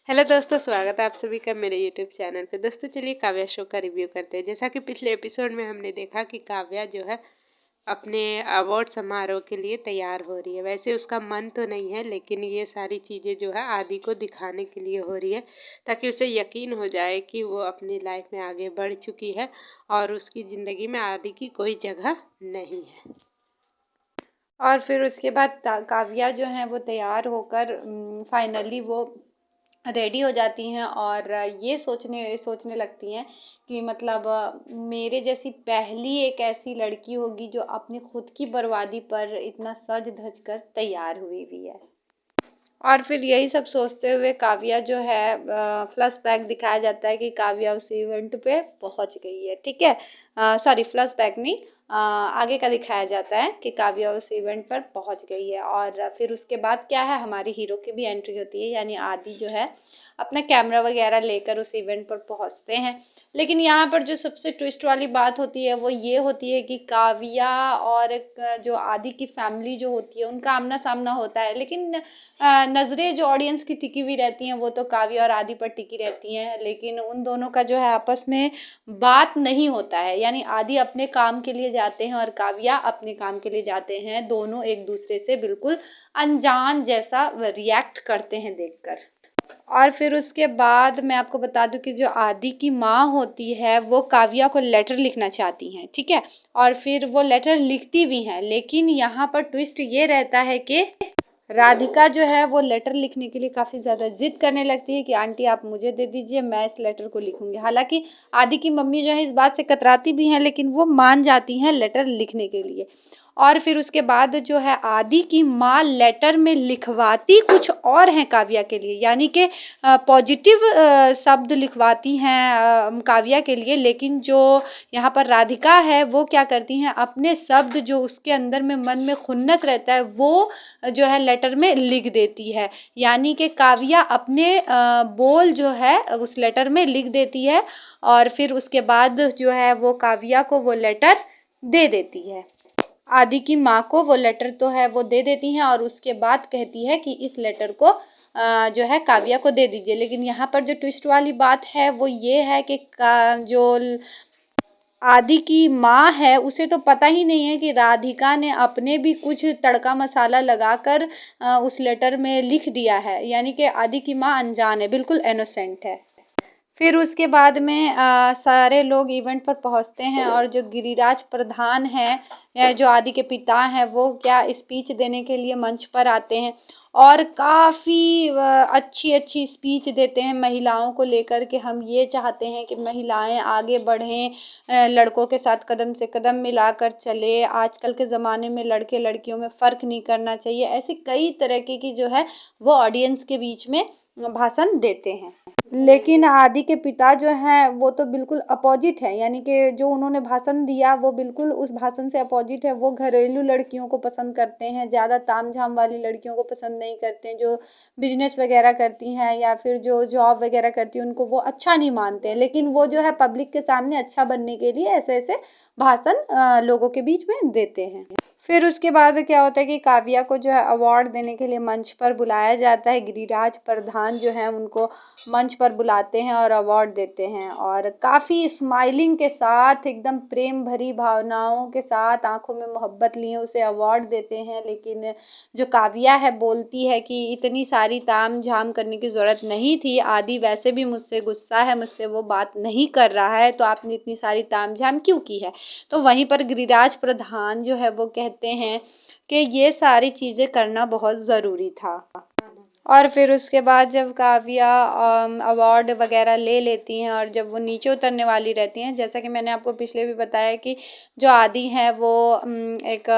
Hello दोस्तों, स्वागत है आप सभी का मेरे यूट्यूब चैनल पे। दोस्तों चलिए काव्या शो का रिव्यू करते हैं। जैसा कि पिछले एपिसोड में हमने देखा कि काव्या जो है अपने अवार्ड समारोह के लिए तैयार हो रही है। वैसे उसका मन तो नहीं है, लेकिन ये सारी चीज़ें जो है आदि को दिखाने के लिए हो रही है, ताकि उसे यकीन हो जाए कि वो अपनी लाइफ में आगे बढ़ चुकी है और उसकी ज़िंदगी में आदि की कोई जगह नहीं है। और फिर उसके बाद काव्या जो है वो तैयार होकर फाइनली वो रेडी हो जाती हैं और ये सोचने लगती हैं कि मतलब मेरे जैसी पहली एक ऐसी लड़की होगी जो अपनी खुद की बर्बादी पर इतना सज धज कर तैयार हुई भी है। और फिर यही सब सोचते हुए काव्या जो है फ्लैशबैक दिखाया जाता है कि काव्या उस इवेंट पे पहुंच गई है। ठीक है, सॉरी फ्लैशबैक नहीं, आगे का दिखाया जाता है कि काव्या उस इवेंट पर पहुंच गई है। और फिर उसके बाद क्या है, हमारी हीरो की भी एंट्री होती है, यानी आदि जो है अपना कैमरा वगैरह लेकर उस इवेंट पर पहुंचते हैं। लेकिन यहाँ पर जो सबसे ट्विस्ट वाली बात होती है वो ये होती है कि काव्या और जो आदि की फैमिली जो होती है उनका आमना सामना होता है, लेकिन नज़रें जो ऑडियंस की टिकी हुई रहती हैं वो तो काव्या और आदि पर टिकी रहती हैं, लेकिन उन दोनों का जो है आपस में बात नहीं होता है। यानी आदि अपने काम के लिए जाते हैं और काव्या अपने काम के लिए जाते हैं। दोनों एक दूसरे से बिल्कुल अनजान जैसा रिएक्ट करते हैं देखकर। और फिर उसके बाद मैं आपको बता दूं कि जो आदि की माँ होती है वो काव्या को लेटर लिखना चाहती हैं। ठीक है, और फिर वो लेटर लिखती भी हैं, लेकिन यहाँ पर ट्विस्ट ये रहता है कि राधिका जो है वो लेटर लिखने के लिए काफ़ी ज़्यादा जिद करने लगती है कि आंटी आप मुझे दे दीजिए, मैं इस लेटर को लिखूंगी। हालांकि आदि की मम्मी जो है इस बात से कतराती भी हैं, लेकिन वो मान जाती हैं लेटर लिखने के लिए। और फिर उसके बाद जो है आदि की माँ लेटर में लिखवाती कुछ और हैं काव्या के लिए, यानी कि पॉजिटिव शब्द लिखवाती हैं काव्या के लिए, लेकिन जो यहाँ पर राधिका है वो क्या करती हैं, अपने शब्द जो उसके अंदर में मन में खुन्नस रहता है वो जो है लेटर में लिख देती है। यानी कि काव्या अपने बोल जो है उस लेटर में लिख देती है और फिर उसके बाद जो है वो काव्या को वो लेटर दे देती है। आदि की माँ को वो लेटर तो है वो दे देती हैं और उसके बाद कहती है कि इस लेटर को जो है काव्या को दे दीजिए। लेकिन यहाँ पर जो ट्विस्ट वाली बात है वो ये है कि जो आदि की माँ है उसे तो पता ही नहीं है कि राधिका ने अपने भी कुछ तड़का मसाला लगाकर उस लेटर में लिख दिया है। यानी कि आदि की माँ अनजान है, बिल्कुल इनोसेंट है। फिर उसके बाद में सारे लोग इवेंट पर पहुंचते हैं और जो गिरिराज प्रधान हैं जो आदि के पिता हैं वो क्या स्पीच देने के लिए मंच पर आते हैं और काफ़ी अच्छी अच्छी स्पीच देते हैं महिलाओं को लेकर के। हम ये चाहते हैं कि महिलाएं आगे बढ़ें, लड़कों के साथ कदम से कदम मिलाकर चले, आजकल के ज़माने में लड़के लड़कियों में फ़र्क नहीं करना चाहिए। ऐसी कई तरह की जो है वो ऑडियंस के बीच में भाषण देते हैं। लेकिन आदि के पिता जो हैं वो तो बिल्कुल अपोजिट है, यानी कि जो उन्होंने भाषण दिया वो बिल्कुल उस भाषण से अपोजिट है। वो घरेलू लड़कियों को पसंद करते हैं, ज़्यादा ताम झाम वाली लड़कियों को पसंद नहीं करते हैं। जो बिजनेस वगैरह करती हैं या फिर जो जॉब वगैरह करती हैं उनको वो अच्छा नहीं मानते हैं, लेकिन वो जो है पब्लिक के सामने अच्छा बनने के लिए ऐसे ऐसे भाषण लोगों के बीच में देते हैं। फिर उसके बाद क्या होता है कि काव्या को जो है अवार्ड देने के लिए मंच पर बुलाया जाता है। गिरिराज प्रधान जो है उनको मंच पर बुलाते हैं और अवार्ड देते हैं और काफ़ी स्माइलिंग के साथ एकदम प्रेम भरी भावनाओं के साथ आंखों में मोहब्बत लिए उसे अवार्ड देते हैं। लेकिन जो काव्या है बोलती है कि इतनी सारी ताम झाम करने की ज़रूरत नहीं थी, आदि वैसे भी मुझसे गुस्सा है, मुझसे वो बात नहीं कर रहा है, तो आपने इतनी सारी ताम झाम क्यों की है। तो वहीं पर गिरिराज प्रधान जो है वो कहते हैं कि ये सारी चीज़ें करना बहुत ज़रूरी था। और फिर उसके बाद जब काव्या अवार्ड वगैरह ले लेती हैं और जब वो नीचे उतरने वाली रहती हैं, जैसा कि मैंने आपको पिछले भी बताया कि जो आदि हैं वो एक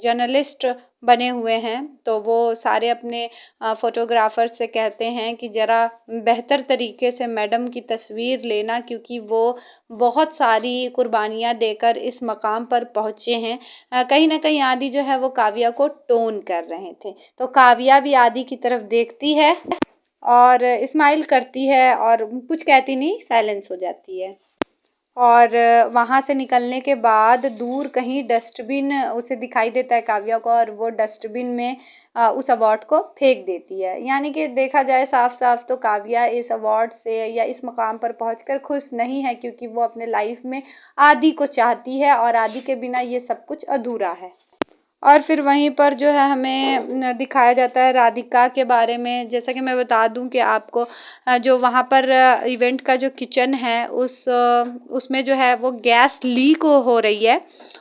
जर्नलिस्ट बने हुए हैं, तो वो सारे अपने फोटोग्राफर से कहते हैं कि ज़रा बेहतर तरीके से मैडम की तस्वीर लेना, क्योंकि वो बहुत सारी कुर्बानियाँ देकर इस मकाम पर पहुँचे हैं। कहीं ना कहीं आदि जो है वो काव्या को टोन कर रहे थे, तो काव्या भी आदि की तरफ देखती है और स्माइल करती है और कुछ कहती नहीं, साइलेंस हो जाती है। और वहाँ से निकलने के बाद दूर कहीं डस्टबिन उसे दिखाई देता है काव्या को, और वो डस्टबिन में उस अवार्ड को फेंक देती है। यानी कि देखा जाए साफ साफ तो काव्या इस अवार्ड से या इस मुकाम पर पहुंचकर खुश नहीं है, क्योंकि वो अपने लाइफ में आदि को चाहती है और आदि के बिना ये सब कुछ अधूरा है। और फिर वहीं पर जो है हमें दिखाया जाता है राधिका के बारे में। जैसा कि मैं बता दूं कि आपको जो वहाँ पर इवेंट का जो किचन है उसमें जो है वो गैस लीक हो रही है,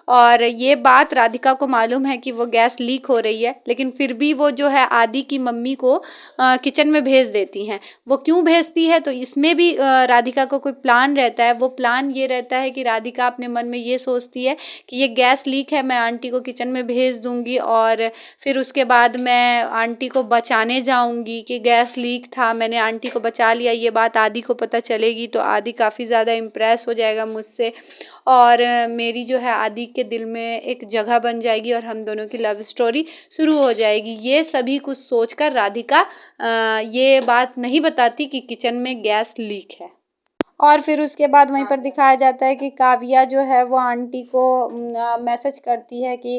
और ये बात राधिका को मालूम है कि वो गैस लीक हो रही है, लेकिन फिर भी वो जो है आदि की मम्मी को किचन में भेज देती हैं। वो क्यों भेजती है, तो इसमें भी राधिका को कोई प्लान रहता है। वो प्लान ये रहता है कि राधिका अपने मन में ये सोचती है कि ये गैस लीक है, मैं आंटी को किचन में भेज दूंगी और फिर उसके बाद मैं आंटी को बचाने जाऊंगी कि गैस लीक था, मैंने आंटी को बचा लिया। ये बात आदि को पता चलेगी तो आदि काफ़ी ज़्यादा इम्प्रेस हो जाएगा मुझसे, और मेरी जो है आदि के दिल में एक जगह बन जाएगी और हम दोनों की लव स्टोरी शुरू हो जाएगी। ये सभी कुछ सोचकर राधिका ये बात नहीं बताती कि किचन में गैस लीक है। और फिर उसके बाद वहीं पर दिखाया जाता है कि काव्या जो है वो आंटी को मैसेज करती है कि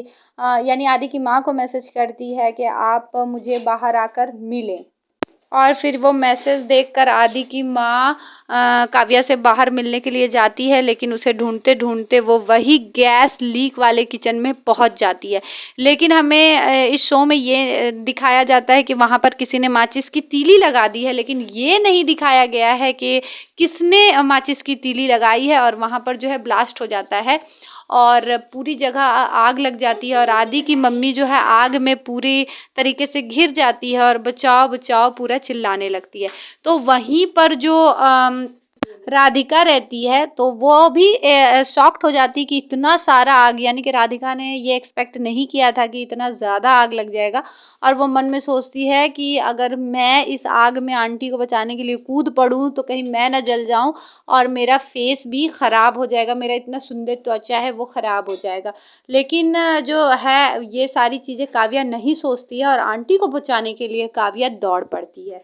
यानी आदि की माँ को मैसेज करती है कि आप मुझे बाहर आकर मिलें। और फिर वो मैसेज देखकर आदि की माँ काव्या से बाहर मिलने के लिए जाती है, लेकिन उसे ढूंढते ढूंढते वो वही गैस लीक वाले किचन में पहुंच जाती है। लेकिन हमें इस शो में ये दिखाया जाता है कि वहाँ पर किसी ने माचिस की तीली लगा दी है, लेकिन ये नहीं दिखाया गया है कि किसने माचिस की तीली लगाई है, और वहाँ पर जो है ब्लास्ट हो जाता है और पूरी जगह आग लग जाती है, और आदि की मम्मी जो है आग में पूरी तरीके से घिर जाती है और बचाओ बचाओ पूरा चिल्लाने लगती है। तो वहीं पर जो राधिका रहती है तो वो भी शॉक्ड हो जाती कि इतना सारा आग, यानी कि राधिका ने ये एक्सपेक्ट नहीं किया था कि इतना ज़्यादा आग लग जाएगा। और वो मन में सोचती है कि अगर मैं इस आग में आंटी को बचाने के लिए कूद पड़ूं तो कहीं मैं ना जल जाऊं और मेरा फेस भी ख़राब हो जाएगा, मेरा इतना सुंदर त्वचा है वो ख़राब हो जाएगा। लेकिन जो है ये सारी चीज़ें काव्या नहीं सोचती है और आंटी को बचाने के लिए काव्या दौड़ पड़ती है।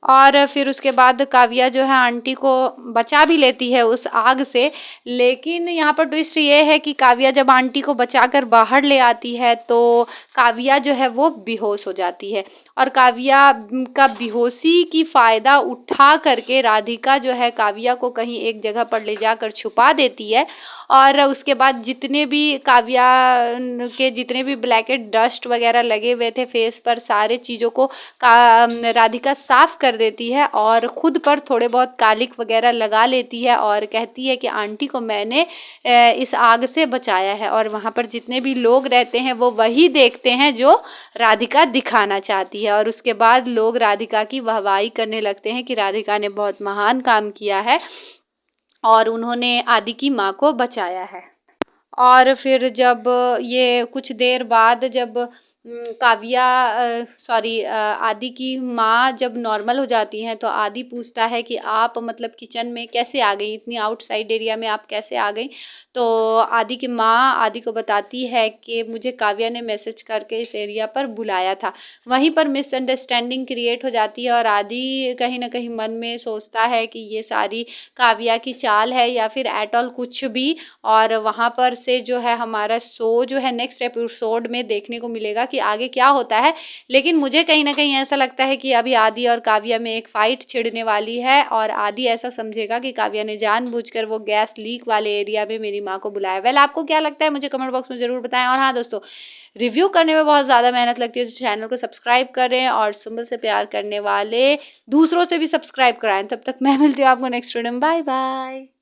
और फिर उसके बाद काव्या जो है आंटी को बचा भी लेती है उस आग से। लेकिन यहाँ पर ट्विस्ट ये है कि काव्या जब आंटी को बचाकर बाहर ले आती है तो काव्या जो है वो बेहोश हो जाती है, और काव्या का बेहोशी की फ़ायदा उठा करके राधिका जो है काव्या को कहीं एक जगह पर ले जाकर छुपा देती है। और उसके बाद जितने भी काव्या के जितने भी ब्लैकेट डस्ट वगैरह लगे हुए थे फेस पर, सारे चीज़ों को राधिका साफ कर देती है और खुद पर थोड़े बहुत कालिक वगैरह लगा लेती है और कहती है कि आंटी को मैंने इस आग से बचाया है। और वहाँ पर जितने भी लोग रहते हैं वो वही देखते हैं जो राधिका दिखाना चाहती है, और उसके बाद लोग राधिका की वाहवाही करने लगते हैं कि राधिका ने बहुत महान काम किया है और उन्होंने आदि की माँ को बचाया है। और फिर जब ये कुछ देर बाद जब काव्या सॉरी आदि की माँ जब नॉर्मल हो जाती हैं तो आदि पूछता है कि आप मतलब किचन में कैसे आ गई, इतनी आउटसाइड एरिया में आप कैसे आ गई। तो आदि की माँ आदि को बताती है कि मुझे काव्या ने मैसेज करके इस एरिया पर बुलाया था। वहीं पर मिसअंडरस्टैंडिंग क्रिएट हो जाती है और आदि कहीं ना कहीं मन में सोचता है कि ये सारी काव्या की चाल है या फिर एट ऑल कुछ भी। और वहाँ पर से जो है हमारा शो जो है नेक्स्ट एपिसोड में देखने को मिलेगा कि आगे क्या होता है। लेकिन मुझे कहीं ना कहीं ऐसा लगता है कि अभी आदि और काव्या में एक फाइट छिड़ने वाली है और आदि ऐसा समझेगा कि काव्या ने जानबूझकर वो गैस लीक वाले एरिया में मेरी माँ को बुलाया। वेल आपको क्या लगता है मुझे कमेंट बॉक्स में ज़रूर बताएं। और हाँ दोस्तों, रिव्यू करने में बहुत ज़्यादा मेहनत लगती है तो चैनल को सब्सक्राइब करें और सिंबल से प्यार करने वाले दूसरों से भी सब्सक्राइब कराएं। तब तक मैं मिलती हूँ आपको नेक्स्ट वीडियो में। Bye bye.